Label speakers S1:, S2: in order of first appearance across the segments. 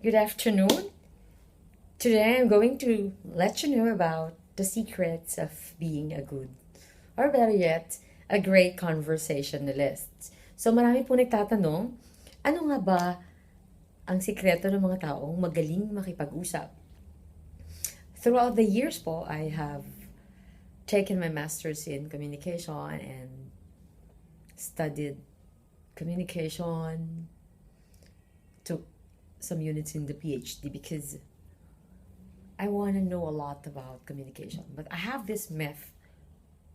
S1: Good afternoon. Today I'm going to let you know about the secrets of being a good, or better yet, a great conversationalist. So marami po nagtatanong, ano nga ba ang sikreto ng mga taong magaling makipag-usap? Throughout the years po, I have taken my master's in communication and studied communication, took some units in the PhD because I want to know a lot about communication. But I have this myth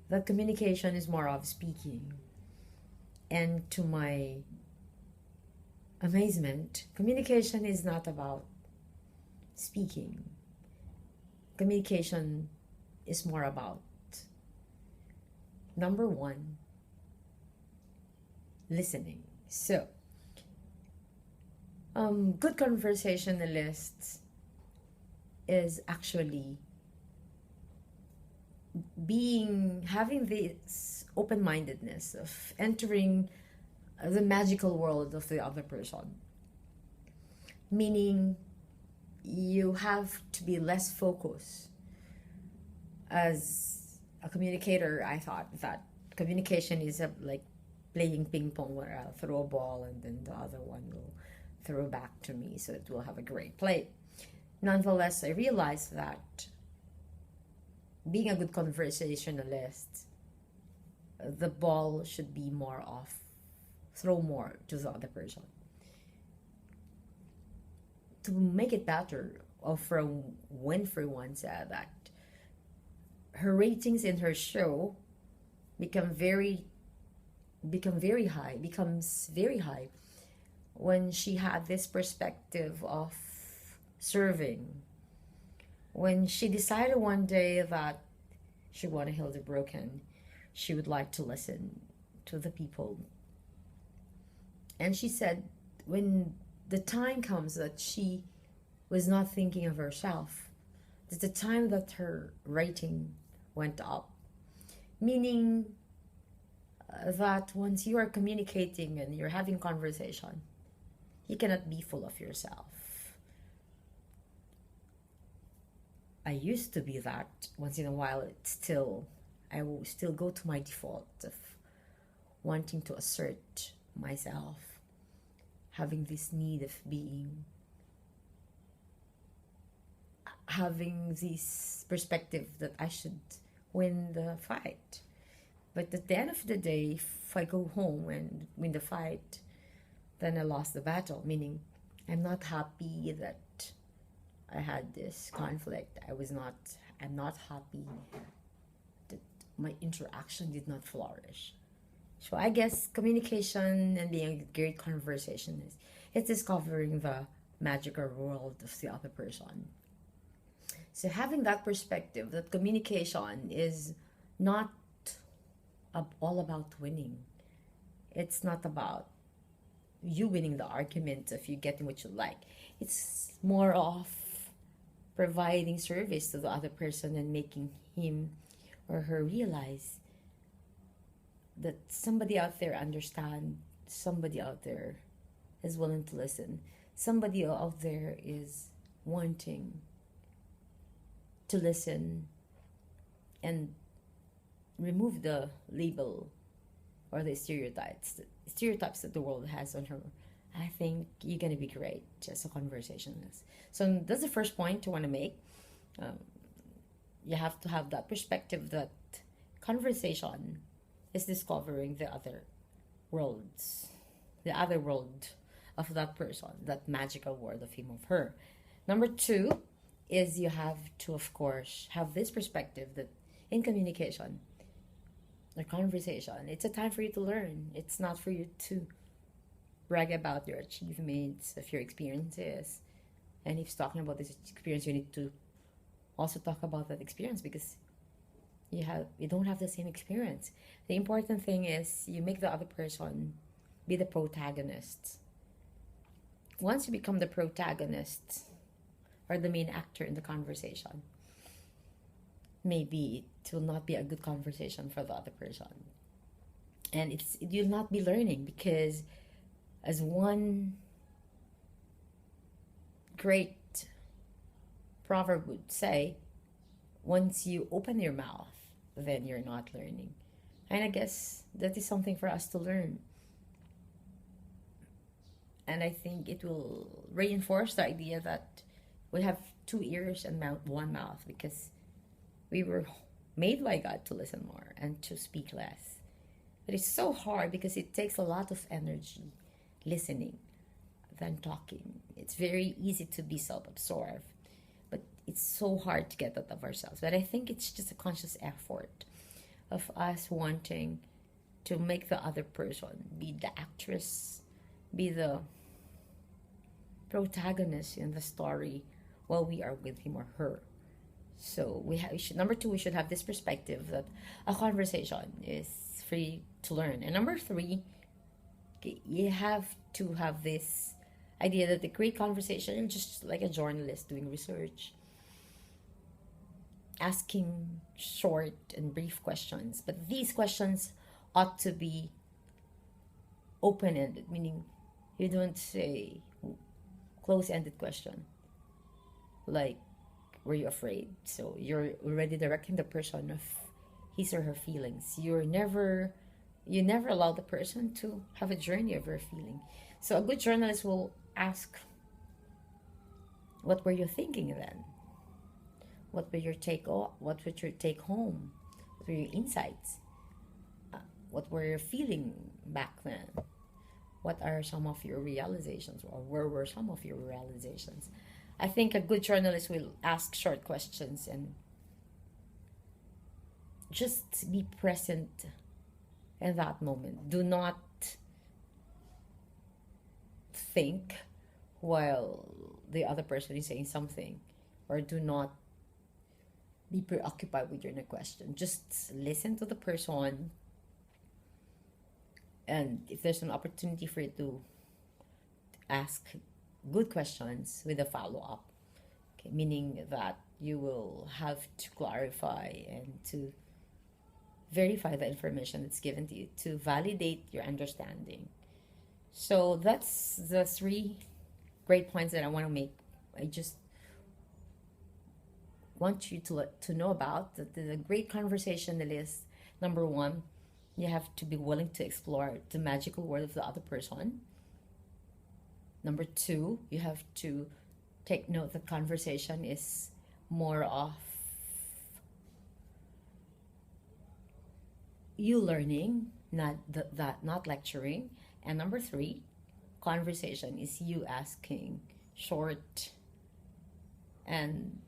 S1: that communication is more of speaking. And to my amazement, communication is not about speaking. Communication is more about, number one, listening. So, good conversationalists is actually having this open-mindedness of entering the magical world of the other person, meaning you have to be less focused. As a communicator, I thought that communication is like playing ping pong, where I'll throw a ball and then the other one will throw back to me, so it will have a great play. Nonetheless, I realized that being a good conversationalist, the ball should be more off, throw more to the other person. To make it better, Oprah Winfrey once said that her ratings in her show becomes very high when she had this perspective of serving. When she decided one day that she want to heal the broken, she would like to listen to the people. And she said when the time comes that she was not thinking of herself, it's the time that her rating went up. Meaning that once you are communicating and you're having conversation, you cannot be full of yourself. I used to be that. Once in a while, I will still go to my default of wanting to assert myself, having this need of having this perspective that I should win the fight. But at the end of the day, if I go home and win the fight, then I lost the battle, meaning I'm not happy that I had this conflict. I'm not happy that my interaction did not flourish. So I guess communication and being a great conversationist, it's discovering the magical world of the other person. So having that perspective that communication is not all about winning. It's not about you winning the argument of you getting what you like. It's more of providing service to the other person and making him or her realize that somebody out there understands, somebody out there is willing to listen, somebody out there is wanting to listen and remove the label or the stereotypes that the world has on her. I think you're going to be great as a conversationalist. So that's the first point I want to make. You have to have that perspective that conversation is discovering the other world of that person, that magical world of him, of her. Number two is you have to, of course, have this perspective that in communication or conversation, it's a time for you to learn. It's not for you to brag about your achievements, of your experiences. And if you're talking about this experience, you need to also talk about that experience because you don't have the same experience. The important thing is you make the other person be the protagonist. Once you become the protagonist or the main actor in the conversation, maybe it will not be a good conversation for the other person. And you'll not be learning because as one great proverb would say, once you open your mouth, then you're not learning. And I guess that is something for us to learn. And I think it will reinforce the idea that we have two ears and one mouth, because we were made by God to listen more and to speak less. But it's so hard because it takes a lot of energy listening than talking. It's very easy to be self-absorbed, but it's so hard to get that of ourselves. But I think it's just a conscious effort of us wanting to make the other person be the actress, be the protagonist in the story while we are with him or her. So number two, we should have this perspective that a conversation is free to learn. And number three, you have to have this idea that the great conversation, you're just like a journalist doing research, asking short and brief questions. But these questions ought to be open-ended, meaning you don't say close-ended question like, were you afraid? So you're already directing the person of his or her feelings. You never allow the person to have a journey of her feeling. So a good journalist will ask, what were you thinking then? What were your take home? What were your insights? What were you feeling back then? What are some of your realizations, or where were some of your realizations? I think a good journalist will ask short questions and just be present in that moment. Do not think while the other person is saying something, or do not be preoccupied with your question. Just listen to the person, and if there's an opportunity for you to ask good questions with a follow-up, okay, meaning that you will have to clarify and to verify the information that's given to you to validate your understanding. So that's the three great points that I want to make. I just want you to know about the great conversationalist. Number one, you have to be willing to explore the magical world of the other person. Number two, you have to take note that conversation is more of you learning, not lecturing. And number three, conversation is you asking short and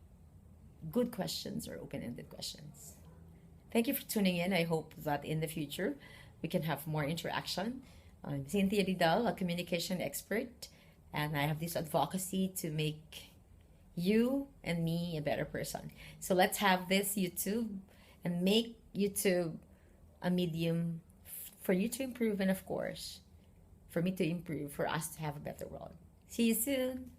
S1: good questions, or open-ended questions. Thank you for tuning in. I hope that in the future we can have more interaction. I'm Cynthia Didal, a communication expert, and I have this advocacy to make you and me a better person. So let's have this YouTube and make YouTube a medium for you to improve, and of course, for me to improve, for us to have a better world. See you soon.